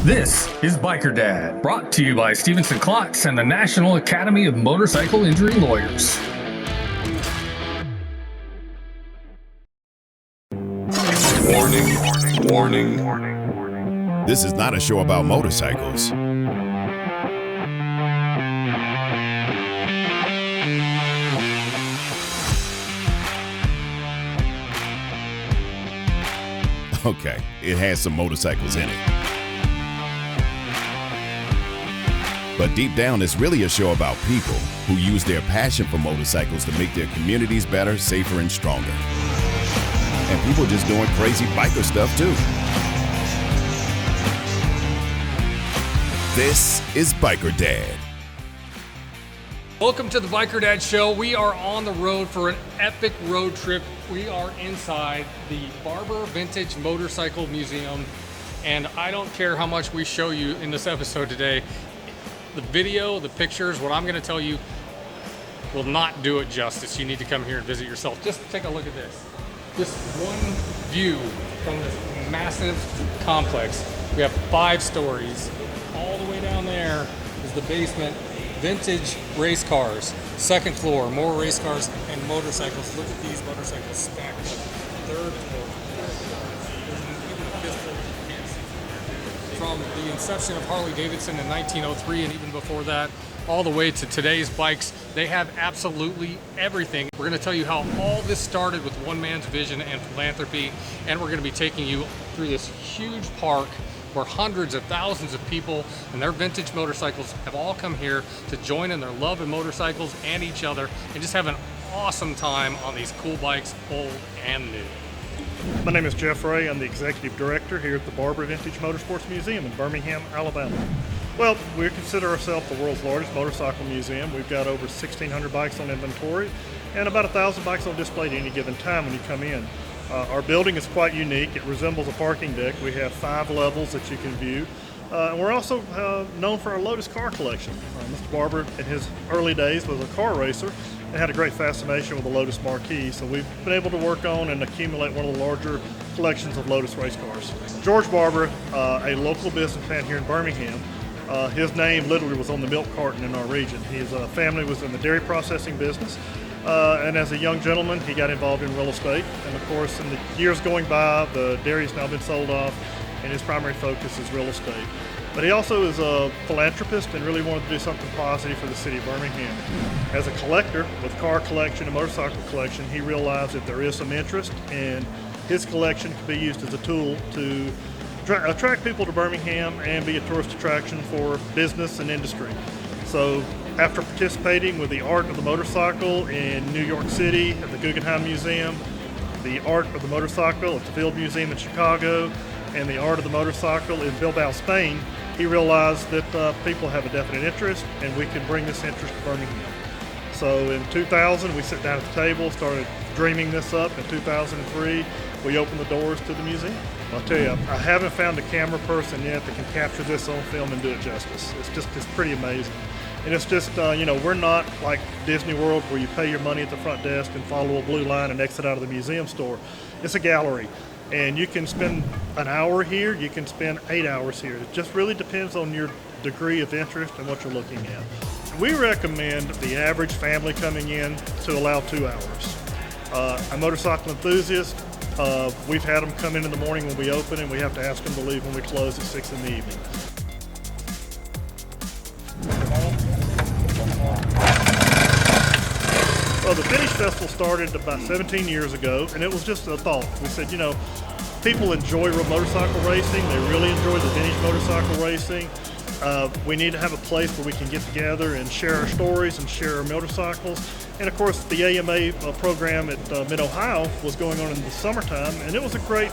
This is Biker Dad, brought to you by Stevenson Klotz and the National Academy of Motorcycle Injury Lawyers. Warning, warning, warning. This is not a show about motorcycles. Okay, it has some motorcycles in it. But deep down, it's really a show about people who use their passion for motorcycles to make their communities better, safer, and stronger. And people just doing crazy biker stuff too. This is Biker Dad. Welcome to the Biker Dad Show. We are on the road for an epic road trip. We are inside the Barber Vintage Motorcycle Museum, and I don't care how much we show you in this episode today. The video, the pictures, what I'm going to tell you will not do it justice. You need to come here and visit yourself. Just take a look at this. Just one view from this massive complex. We have 5 stories. All the way down there is the basement. Vintage race cars. Second floor, more race cars and motorcycles. Look at these motorcycles stacked up. Third floor. From the inception of Harley-Davidson in 1903 and even before that, all the way to today's bikes, they have absolutely everything. We're going to tell you how all this started with one man's vision and philanthropy, and we're going to be taking you through this huge park where hundreds of thousands of people and their vintage motorcycles have all come here to join in their love of motorcycles and each other and just have an awesome time on these cool bikes, old and new. My name is Jeff Ray. I'm the Executive Director here at the Barber Vintage Motorsports Museum in Birmingham, Alabama. Well, we consider ourselves the world's largest motorcycle museum. We've got over 1,600 bikes on inventory and about 1,000 bikes on display at any given time when you come in. Our building is quite unique. It resembles a parking deck. We have 5 levels that you can view. And we're also known for our Lotus car collection. Mr. Barber, in his early days, was a car racer and had a great fascination with the Lotus Marquis. So we've been able to work on and accumulate one of the larger collections of Lotus race cars. George Barber, a local businessman here in Birmingham, his name literally was on the milk carton in our region. His family was in the dairy processing business. And as a young gentleman, he got involved in real estate. And of course, in the years going by, the dairy's now been sold off, and his primary focus is real estate. But he also is a philanthropist and really wanted to do something positive for the city of Birmingham. As a collector with car collection and motorcycle collection, he realized that there is some interest, and his collection could be used as a tool to attract people to Birmingham and be a tourist attraction for business and industry. So after participating with the art of the motorcycle in New York City at the Guggenheim Museum, the art of the motorcycle at the Field Museum in Chicago, and the art of the motorcycle in Bilbao, Spain, he realized that people have a definite interest and we can bring this interest to Birmingham. So in 2000, we sat down at the table, started dreaming this up. In 2003, we opened the doors to the museum. I'll tell you, I haven't found a camera person yet that can capture this on film and do it justice. It's pretty amazing. And it's just, we're not like Disney World where you pay your money at the front desk and follow a blue line and exit out of the museum store. It's a gallery. And you can spend an hour here, you can spend 8 hours here. It just really depends on your degree of interest and what you're looking at. We recommend the average family coming in to allow 2 hours. A motorcycle enthusiast, we've had them come in the morning when we open, and we have to ask them to leave when we close at 6 in the evening. Well, the Vintage Festival started about 17 years ago, and it was just a thought. We said, people enjoy motorcycle racing. They really enjoy the vintage motorcycle racing. We need to have a place where we can get together and share our stories and share our motorcycles. And of course, the AMA program at Mid-Ohio was going on in the summertime, and it was a great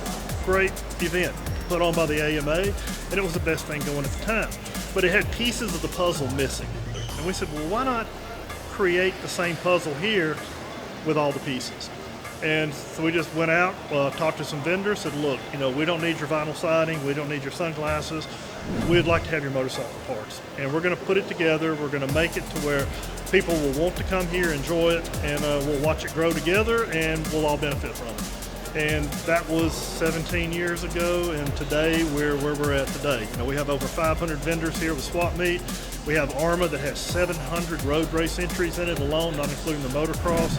event put on by the AMA, and it was the best thing going at the time. But it had pieces of the puzzle missing. And we said, well, why not create the same puzzle here with all the pieces? And so we just went out, talked to some vendors, said, look, we don't need your vinyl siding, we don't need your sunglasses, we'd like to have your motorcycle parts. And we're going to put it together, we're going to make it to where people will want to come here, enjoy it, and we'll watch it grow together, and we'll all benefit from it. And that was 17 years ago, and today we're where we're at today. You know, we have over 500 vendors here with swap meet. We have ARMA that has 700 road race entries in it alone, not including the motocross.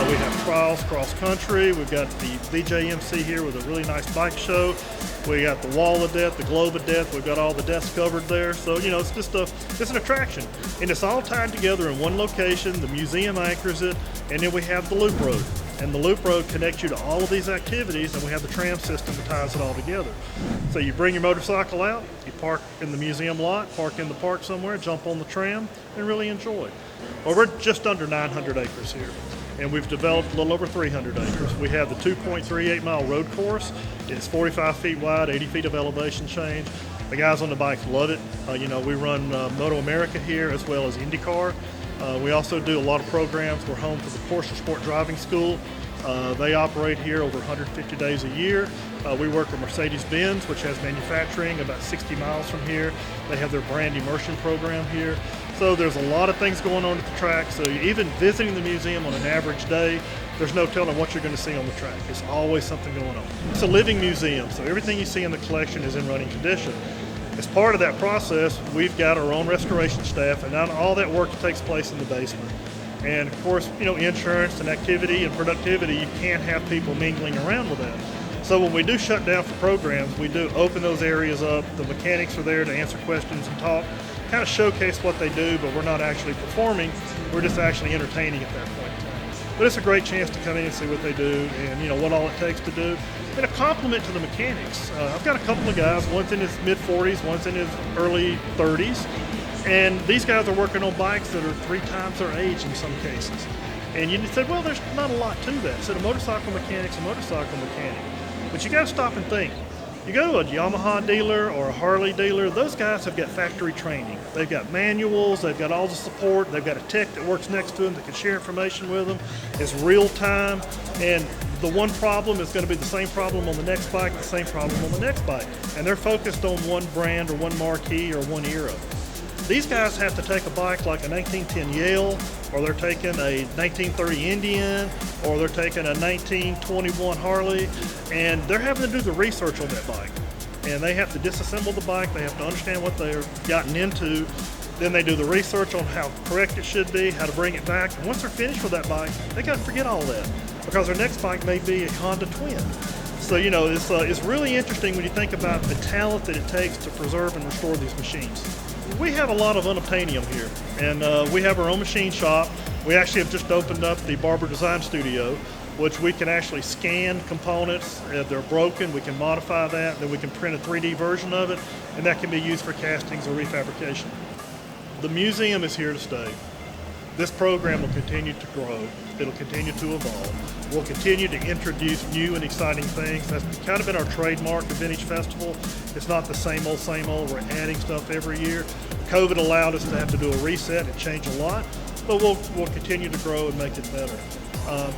We have trials cross country. We've got the VJMC here with a really nice bike show. We got the Wall of Death, the Globe of Death. We've got all the deaths covered there. So, you know, it's just it's an attraction. And it's all tied together in one location. The museum anchors it. And then we have the Loop Road. And the Loop Road connects you to all of these activities, and we have the tram system that ties it all together. So you bring your motorcycle out, you park in the museum lot, park in the park somewhere, jump on the tram, and really enjoy. Well, we're just under 900 acres here, and we've developed a little over 300 acres. We have the 2.38 mile road course. It's 45 feet wide, 80 feet of elevation change. The guys on the bikes love it. You know, we run Moto America here as well as IndyCar. We also do a lot of programs. We're home to the Porsche Sport Driving School. They operate here over 150 days a year. We work with Mercedes-Benz, which has manufacturing about 60 miles from here. They have their brand immersion program here. So there's a lot of things going on at the track. So even visiting the museum on an average day, there's no telling what you're going to see on the track. There's always something going on. It's a living museum, so everything you see in the collection is in running condition. As part of that process, we've got our own restoration staff, and now all that work takes place in the basement. And of course, you know, insurance and activity and productivity, you can't have people mingling around with that. So when we do shut down for programs, we do open those areas up. The mechanics are there to answer questions and talk, kind of showcase what they do, but we're not actually performing. We're just actually entertaining at that point in time. But it's a great chance to come in and see what they do and, you know, what all it takes to do. And a compliment to the mechanics. I've got a couple of guys, one's in his mid-40s, one's in his early 30s. And these guys are working on bikes that are 3 times their age in some cases. And you said, well, there's not a lot to that. So a motorcycle mechanic's a motorcycle mechanic. But you gotta stop and think. You go to a Yamaha dealer or a Harley dealer, those guys have got factory training. They've got manuals, they've got all the support, they've got a tech that works next to them that can share information with them. It's real time, and the one problem is gonna be the same problem on the next bike, the same problem on the next bike. And they're focused on one brand or one marquee or one era. These guys have to take a bike like a 1910 Yale, or they're taking a 1930 Indian, or they're taking a 1921 Harley, and they're having to do the research on that bike. And they have to disassemble the bike, they have to understand what they've gotten into, then they do the research on how correct it should be, how to bring it back. And once they're finished with that bike, they got to forget all that, because their next bike may be a Honda Twin. So, you know, it's really interesting when you think about the talent that it takes to preserve and restore these machines. We have a lot of unobtainium here, and we have our own machine shop. We actually have just opened up the Barber Design Studio, which we can actually scan components. If they're broken, we can modify that, then we can print a 3D version of it, and that can be used for castings or refabrication. The museum is here to stay. This program will continue to grow. It'll continue to evolve. We'll continue to introduce new and exciting things. That's kind of been our trademark of Vintage Festival. It's not the same old, same old. We're adding stuff every year. COVID allowed us to have to do a reset and change a lot, but we'll continue to grow and make it better.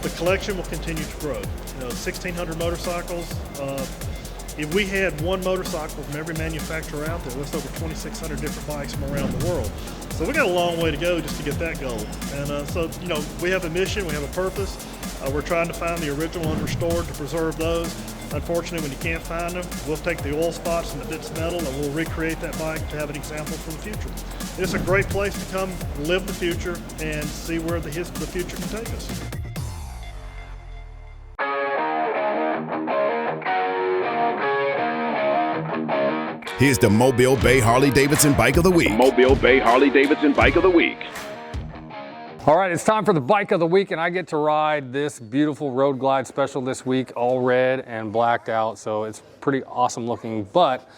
The collection will continue to grow. You know, 1,600 motorcycles. If we had one motorcycle from every manufacturer out there, that's over 2,600 different bikes from around the world. So we got a long way to go just to get that goal. And so, you know, we have a mission, we have a purpose. We're trying to find the original and restored to preserve those. Unfortunately, when you can't find them, we'll take the oil spots and the bits of metal and we'll recreate that bike to have an example for the future. It's a great place to come live the future and see where the future can take us. Here's the Mobile Bay Harley-Davidson Bike of the Week. Mobile Bay Harley-Davidson Bike of the Week. All right, it's time for the Bike of the Week, and I get to ride this beautiful Road Glide Special this week, all red and blacked out, so it's pretty awesome looking, but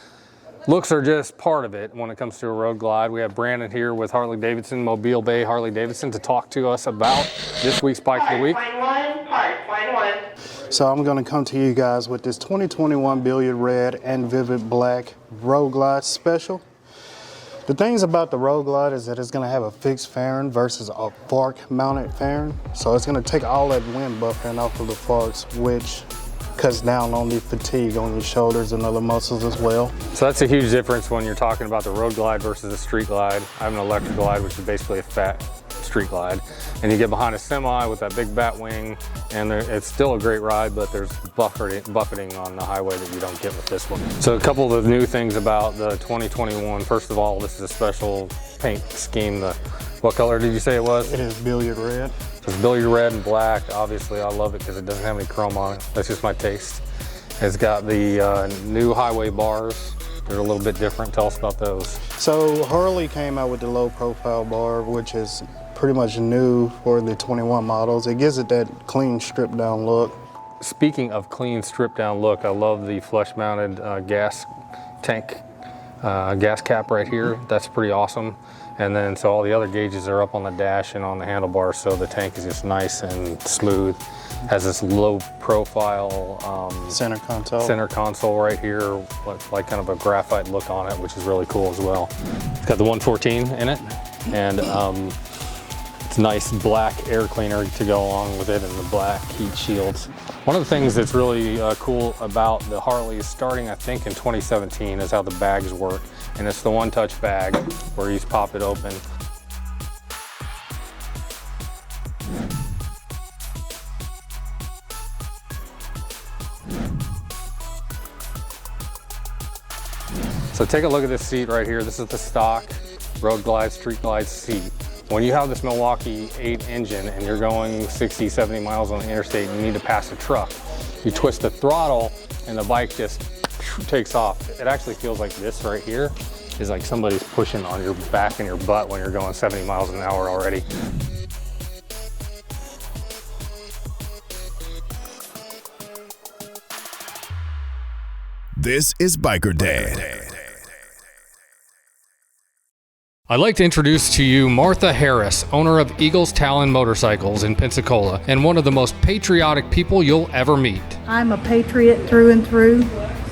looks are just part of it when it comes to a Road Glide. We have Brandon here with Harley-Davidson, Mobile Bay Harley-Davidson, to talk to us about this week's Bike of the Week. Find one. So I'm going to come to you guys with this 2021 Billiard Red and Vivid Black Road Glide Special. The things about the Road Glide is that it's going to have a fixed fairing versus a fork mounted fairing. So it's going to take all that wind buffering off of the forks, which cuts down on the fatigue on your shoulders and other muscles as well. So that's a huge difference when you're talking about the road glide versus a street glide. I have an electric glide, which is basically a fat street glide. And you get behind a semi with that big bat wing, and it's still a great ride, but there's buffeting on the highway that you don't get with this one. So a couple of the new things about the 2021. First of all, this is a special paint scheme. What color did you say it was? It is billiard red. It's billiard red and black. Obviously, I love it because it doesn't have any chrome on it. That's just my taste. It's got the new highway bars. They're a little bit different. Tell us about those. So Harley came out with the low profile bar, which is pretty much new for the 21 models. It gives it that clean stripped down look. Speaking of clean stripped down look, I love the flush mounted gas tank gas cap right here. That's pretty awesome. And then so all the other gauges are up on the dash and on the handlebars, so the tank is just nice and smooth. Has this low profile center console right here, like kind of a graphite look on it, which is really cool as well. It's got the 114 in it, and it's nice black air cleaner to go along with it, and the black heat shields. One of the things that's really cool about the Harley, starting I think in 2017, is how the bags work. And it's the one-touch bag where you just pop it open. So take a look at this seat right here. This is the stock road glide, street glide seat. When you have this Milwaukee 8 engine and you're going 60, 70 miles on the interstate and you need to pass a truck, you twist the throttle and the bike just takes off. It actually feels like this right here is like somebody's pushing on your back and your butt when you're going 70 miles an hour already. This is Biker Dad. I'd like to introduce to you Martha Harris, owner of Eagles Talon Motorcycles in Pensacola, and one of the most patriotic people you'll ever meet. I'm a patriot through and through.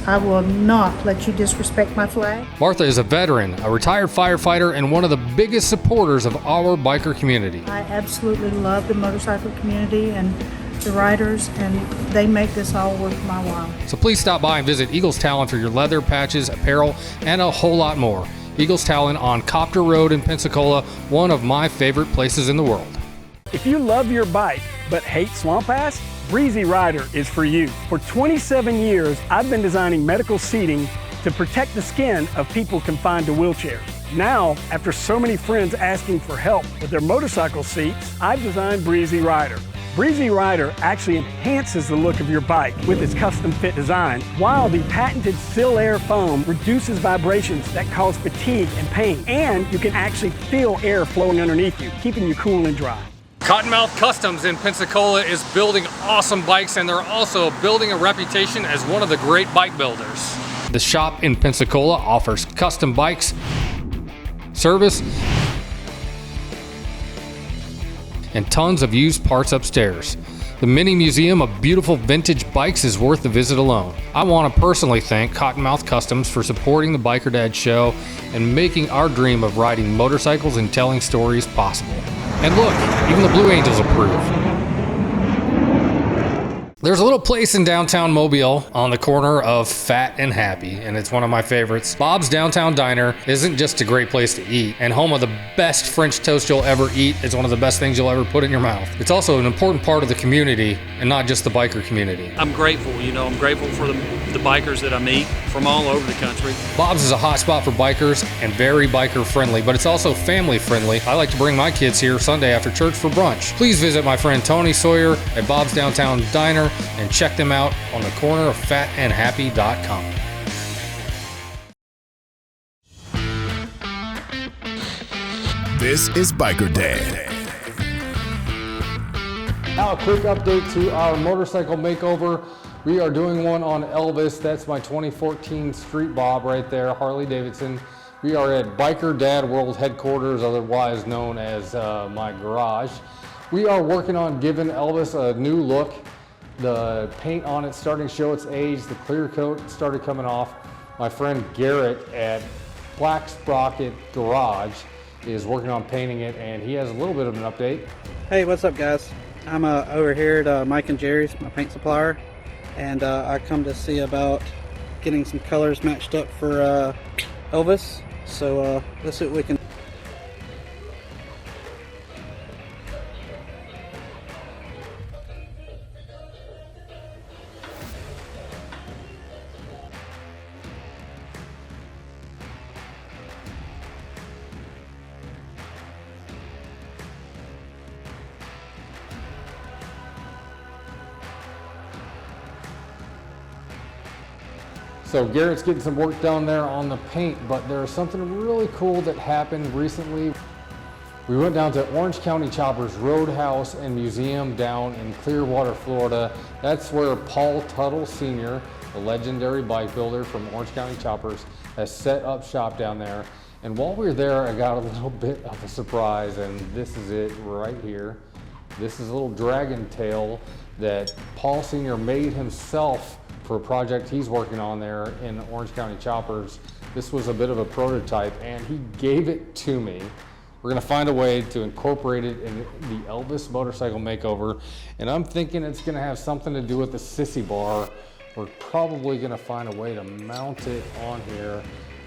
I will not let you disrespect my flag. Martha is a veteran, a retired firefighter, and one of the biggest supporters of our biker community. I absolutely love the motorcycle community and the riders, and they make this all worth my while. So please stop by and visit Eagles Talon for your leather, patches, apparel, and a whole lot more. Eagles Talon on Copter Road in Pensacola, one of my favorite places in the world. If you love your bike but hate Swamp Ass, Breezy Rider is for you. For 27 years, I've been designing medical seating to protect the skin of people confined to wheelchairs. Now, after so many friends asking for help with their motorcycle seats, I've designed Breezy Rider. Breezy Rider actually enhances the look of your bike with its custom fit design, while the patented Still Air foam reduces vibrations that cause fatigue and pain, and you can actually feel air flowing underneath you, keeping you cool and dry. Cottonmouth Customs in Pensacola is building awesome bikes, and they're also building a reputation as one of the great bike builders. The shop in Pensacola offers custom bikes, service, and tons of used parts upstairs. The mini museum of beautiful vintage bikes is worth the visit alone. I want to personally thank Cottonmouth Customs for supporting the Biker Dad show and making our dream of riding motorcycles and telling stories possible. And look, even the Blue Angels approve. There's a little place in downtown Mobile on the corner of Fat and Happy, and it's one of my favorites. Bob's Downtown Diner isn't just a great place to eat, and home of the best French toast you'll ever eat. It's one of the best things you'll ever put in your mouth. It's also an important part of the community, and not just the biker community. I'm grateful, I'm grateful for the bikers that I meet from all over the country. Bob's is a hot spot for bikers and very biker friendly, but it's also family friendly. I like to bring my kids here Sunday after church for brunch. Please visit my friend Tony Sawyer at Bob's Downtown Diner and check them out on the corner of fatandhappy.com. This is Biker Dad. Now a quick update to our motorcycle makeover. We are doing one on Elvis. That's my 2014 Street Bob right there, Harley Davidson. We are at Biker Dad World Headquarters, otherwise known as my garage. We are working on giving Elvis a new look. The paint on it starting to show its age. The clear coat started coming off. My friend Garrett at Black Sprocket Garage is working on painting it, and he has a little bit of an update. Hey, what's up guys? I'm over here at Mike and Jerry's, my paint supplier. and I come to see about getting some colors matched up for Elvis. So let's see what we can. So Garrett's getting some work done there on the paint, but there's something really cool that happened recently. We went down to Orange County Choppers Roadhouse and Museum down in Clearwater, Florida. That's where Paul Tuttle Sr., the legendary bike builder from Orange County Choppers, has set up shop down there. And while we were there, I got a little bit of a surprise, and this is it right here. This is a little dragon tail that Paul Sr. made himself for a project he's working on there in Orange County Choppers. This was a bit of a prototype, and he gave it to me. We're gonna find a way to incorporate it in the Elvis Motorcycle Makeover, and I'm thinking it's gonna have something to do with the sissy bar. We're probably gonna find a way to mount it on here,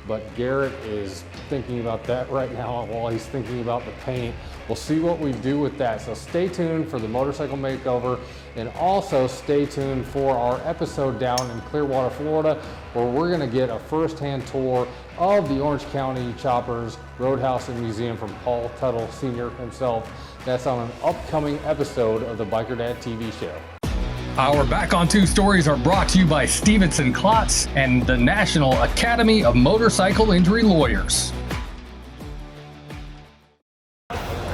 but Garrett is thinking about that right now while he's thinking about the paint. We'll see what we do with that. So stay tuned for the motorcycle makeover, and also stay tuned for our episode down in Clearwater, Florida, where we're gonna get a first-hand tour of the Orange County Choppers Roadhouse and Museum from Paul Tuttle Sr. himself. That's on an upcoming episode of the Biker Dad TV show. Our Back on Two stories are brought to you by Stevenson Klotz and the National Academy of Motorcycle Injury Lawyers.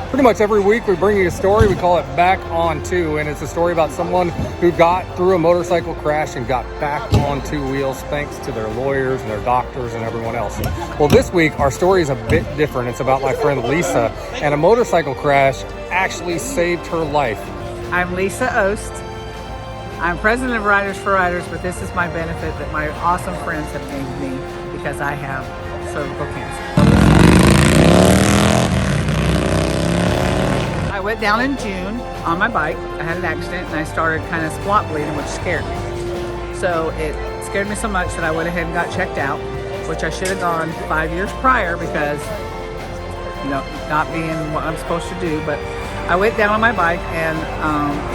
Pretty much every week we bring you a story. We call it Back on Two, and it's a story about someone who got through a motorcycle crash and got back on two wheels thanks to their lawyers and their doctors and everyone else. Well, this week our story is a bit different. It's about my friend Lisa, and a motorcycle crash actually saved her life. I'm Lisa Ost. I'm president of Riders for Riders, but this is my benefit that my awesome friends have named me because I have cervical cancer. I went down in June on my bike. I had an accident and I started kind of squat bleeding, which scared me. So it scared me so much that I went ahead and got checked out, which I should have gone 5 years prior because, you know, not being what I'm supposed to do, but I went down on my bike and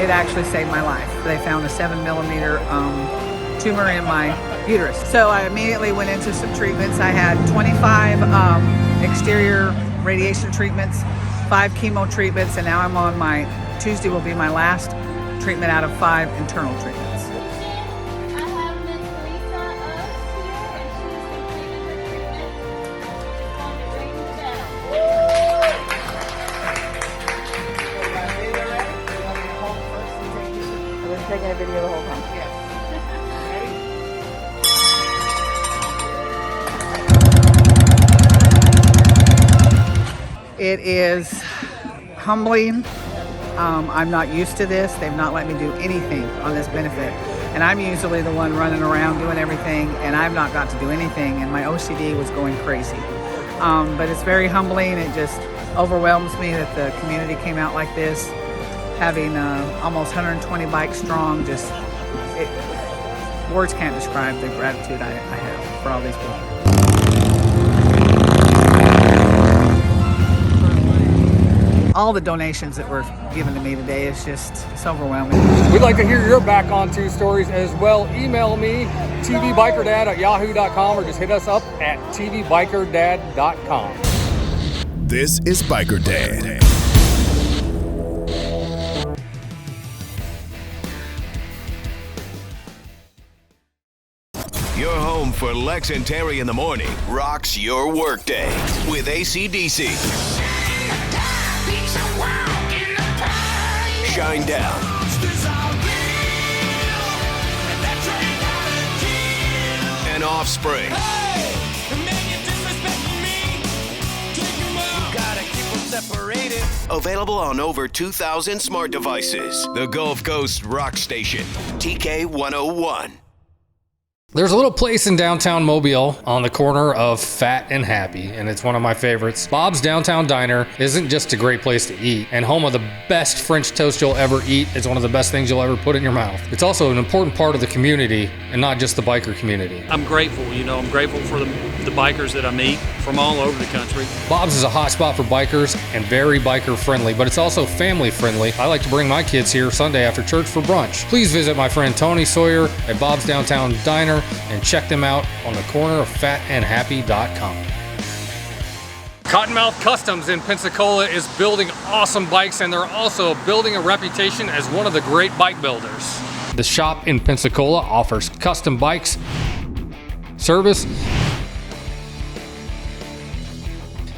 it actually saved my life. They found a 7mm tumor in my uterus. So I immediately went into some treatments. I had 25 exterior radiation treatments, 5 chemo treatments, and now I'm on my, Tuesday will be my last treatment out of 5 internal treatments. Taking a video the whole time. Yes. It is humbling. I'm not used to this. They've not let me do anything on this benefit. And I'm usually the one running around doing everything, and I've not got to do anything, and my OCD was going crazy. But it's very humbling. It just overwhelms me that the community came out like this. Having almost 120 bikes strong, just words can't describe the gratitude I have for all these people. All the donations that were given to me today is just, it's overwhelming. We'd like to hear your Back on Two stories as well. Email me, tvbikerdad@yahoo.com, or just hit us up at tvbikerdad.com. This is Biker Dad. Your home for Lex and Terry in the morning rocks your workday with AC/DC. Shine down. And Offspring. Available on over 2,000 smart devices. The Gulf Coast Rock Station, TK 101. There's a little place in downtown Mobile on the corner of Fat and Happy, and it's one of my favorites. Bob's Downtown Diner isn't just a great place to eat and home of the best French toast you'll ever eat. It's one of the best things you'll ever put in your mouth. It's also an important part of the community and not just the biker community. I'm grateful, I'm grateful for the bikers that I meet from all over the country. Bob's is a hot spot for bikers and very biker friendly, but it's also family friendly. I like to bring my kids here Sunday after church for brunch. Please visit my friend Tony Sawyer at Bob's Downtown Diner and check them out on the corner of fatandhappy.com. Cottonmouth Customs in Pensacola is building awesome bikes, and they're also building a reputation as one of the great bike builders. The shop in Pensacola offers custom bikes, service,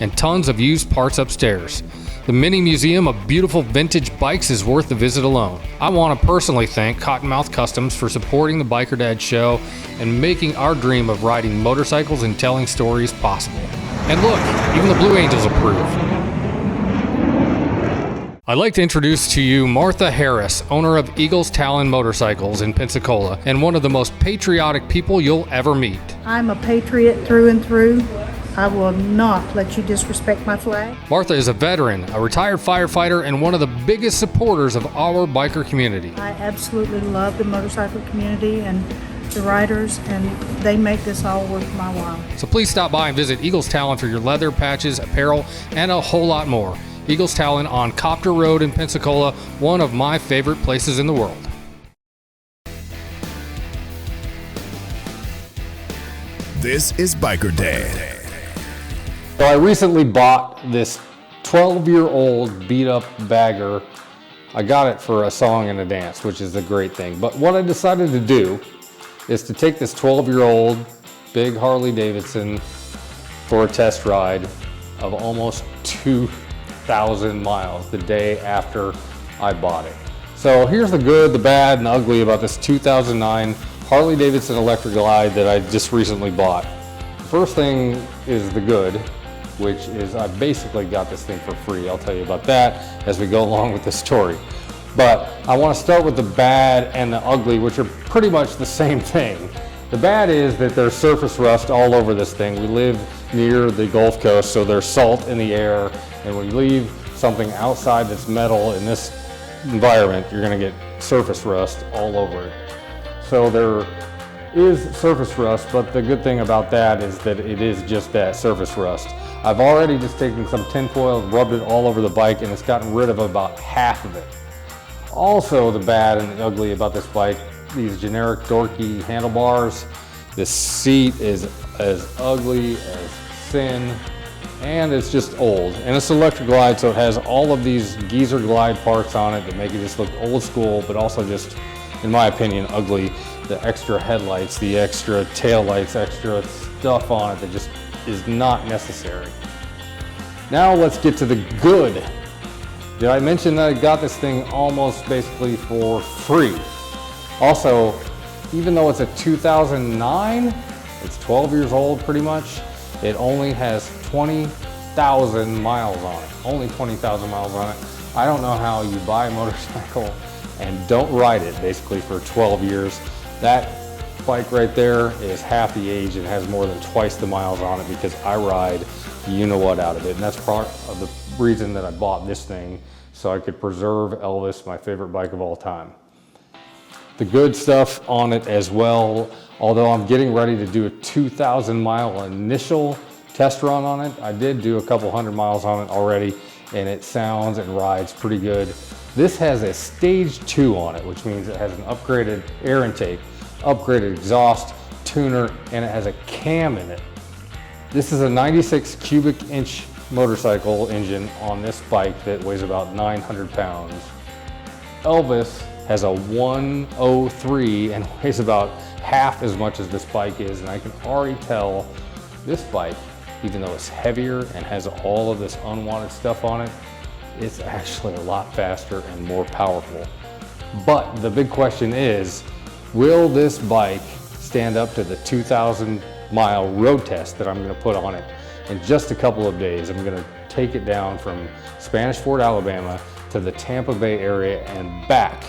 and tons of used parts upstairs. The mini museum of beautiful vintage bikes is worth the visit alone. I want to personally thank Cottonmouth Customs for supporting the Biker Dad show and making our dream of riding motorcycles and telling stories possible. And look, even the Blue Angels approve. I'd like to introduce to you Martha Harris, owner of Eagles Talon Motorcycles in Pensacola, and one of the most patriotic people you'll ever meet. I'm a patriot through and through. I will not let you disrespect my flag. Martha is a veteran, a retired firefighter, and one of the biggest supporters of our biker community. I absolutely love the motorcycle community and the riders, and they make this all worth my while. So please stop by and visit Eagles Talon for your leather, patches, apparel, and a whole lot more. Eagles Talon on Copter Road in Pensacola, one of my favorite places in the world. This is Biker Dad. So I recently bought this 12-year-old beat-up bagger. I got it for a song and a dance, which is a great thing. But what I decided to do is to take this 12-year-old big Harley Davidson for a test ride of almost 2,000 miles the day after I bought it. So here's the good, the bad, and the ugly about this 2009 Harley Davidson Electric Glide that I just recently bought. The first thing is the good, which is I basically got this thing for free. I'll tell you about that as we go along with the story. But I want to start with the bad and the ugly, which are pretty much the same thing. The bad is that there's surface rust all over this thing. We live near the Gulf Coast, so there's salt in the air, and when you leave something outside that's metal in this environment, you're going to get surface rust all over it. So there is surface rust, but the good thing about that is that it is just that, surface rust. I've already just taken some tinfoil and rubbed it all over the bike, and it's gotten rid of about half of it. Also, the bad and the ugly about this bike, these generic dorky handlebars. This seat is as ugly as sin, and it's just old. And it's electric glide, so it has all of these geezer glide parts on it that make it just look old school, but also just, in my opinion, ugly. The extra headlights, the extra tail lights, extra stuff on it that just is not necessary. Now let's get to the good. Did I mention that I got this thing almost basically for free? Also, even though it's a 2009, it's 12 years old pretty much, it only has 20,000 miles on it. Only 20,000 miles on it. I don't know how you buy a motorcycle and don't ride it basically for 12 years. That bike right there is half the age and has more than twice the miles on it because I ride you-know-what out of it. And that's part of the reason that I bought this thing, so I could preserve Elvis, my favorite bike of all time. The good stuff on it as well, although I'm getting ready to do a 2,000 mile initial test run on it. I did do a couple hundred miles on it already, and it sounds and rides pretty good. This has a stage 2 on it, which means it has an upgraded air intake, upgraded exhaust, tuner, and it has a cam in it. This is a 96 cubic inch motorcycle engine on this bike that weighs about 900 pounds. Elvis has a 103 and weighs about half as much as this bike is, and I can already tell this bike, even though it's heavier and has all of this unwanted stuff on it, it's actually a lot faster and more powerful. But the big question is, will this bike stand up to the 2,000 mile road test that I'm going to put on it in just a couple of days? I'm going to take it down from Spanish Fort, Alabama to the Tampa Bay area and back.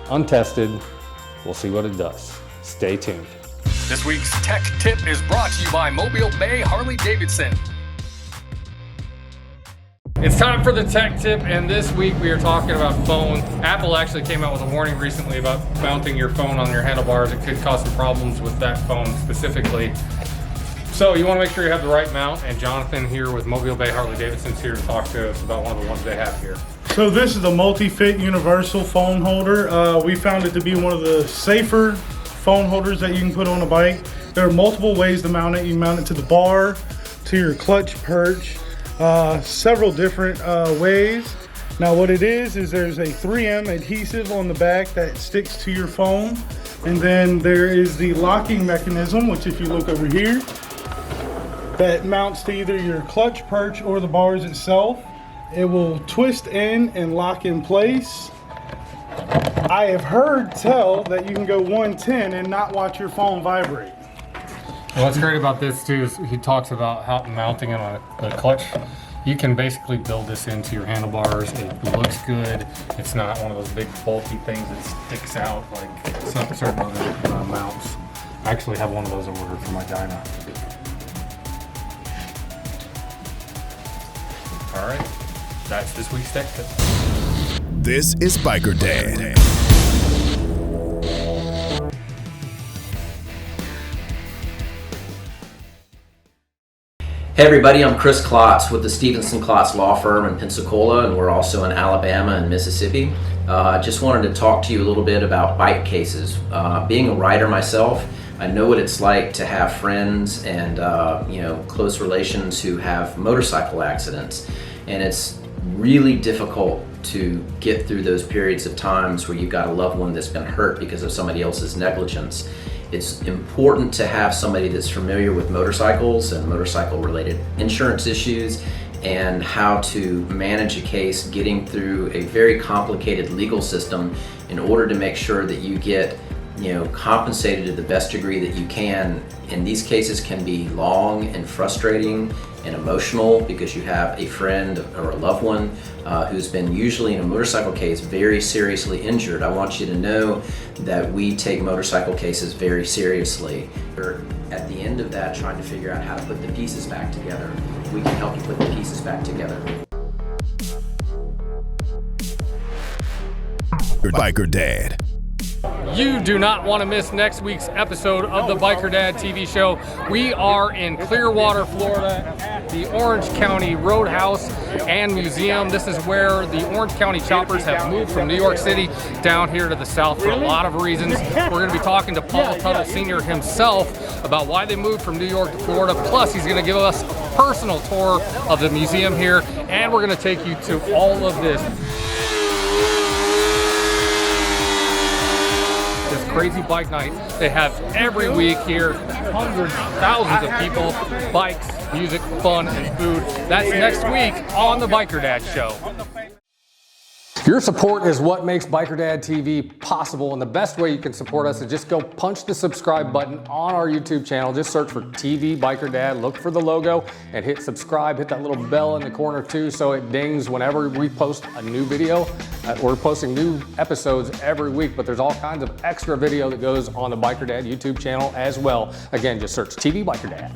Untested, we'll see what it does. Stay tuned. This week's tech tip is brought to you by Mobile Bay Harley Davidson. It's time for the tech tip, and this week we are talking about phones. Apple actually came out with a warning recently about mounting your phone on your handlebars. It could cause some problems with that phone specifically. So you want to make sure you have the right mount, and Jonathan here with Mobile Bay Harley Davidson is here to talk to us about one of the ones they have here. So this is a multi-fit universal phone holder. We found it to be one of the safer phone holders that you can put on a bike. There are multiple ways to mount it. You can mount it to the bar, to your clutch perch, several different ways. Now what it is there's a 3M adhesive on the back that sticks to your phone, and then there is the locking mechanism, which if you look over here, that mounts to either your clutch perch or the bars itself. It will twist in and lock in place. I have heard tell that you can go 110 and not watch your phone vibrate. Well, what's great about this too is he talks about how mounting it on a clutch. You can basically build this into your handlebars. It looks good. It's not one of those big bulky things that sticks out like certain other mounts. I actually have one of those ordered for my Dyna. All right, that's this week's tech tip. This is Biker Dad. Hey everybody, I'm Chris Klotz with the Stevenson Klotz Law Firm in Pensacola, and we're also in Alabama and Mississippi. Just wanted to talk to you a little bit about bike cases. Being a rider myself, I know what it's like to have friends and close relations who have motorcycle accidents, and it's really difficult to get through those periods of times where you've got a loved one that's been hurt because of somebody else's negligence. It's important to have somebody that's familiar with motorcycles and motorcycle related insurance issues and how to manage a case getting through a very complicated legal system in order to make sure that you get compensated to the best degree that you can. And these cases can be long and frustrating and emotional because you have a friend or a loved one who's been usually in a motorcycle case very seriously injured. I want you to know that we take motorcycle cases very seriously. We're at the end of that trying to figure out how to put the pieces back together. We can help you put the pieces back together. Biker Dad. You do not want to miss next week's episode of the Biker Dad TV show. We are in Clearwater, Florida at the Orange County Roadhouse and Museum. This is where the Orange County choppers have moved from New York City down here to the south for a lot of reasons. We're going to be talking to Paul Tuttle Sr. himself about why they moved from New York to Florida. Plus, he's going to give us a personal tour of the museum here, and we're going to take you to all of this crazy bike night they have every week here. Hundreds, thousands of people, bikes, music, fun, and food. That's next week on the Biker Dad Show. Your support is what makes Biker Dad TV possible, and the best way you can support us is just go punch the subscribe button on our YouTube channel. Just search for TV Biker Dad, look for the logo, and hit subscribe. Hit that little bell in the corner too so it dings whenever we post a new video. We're posting new episodes every week, but there's all kinds of extra video that goes on the Biker Dad YouTube channel as well. Again, just search TV Biker Dad.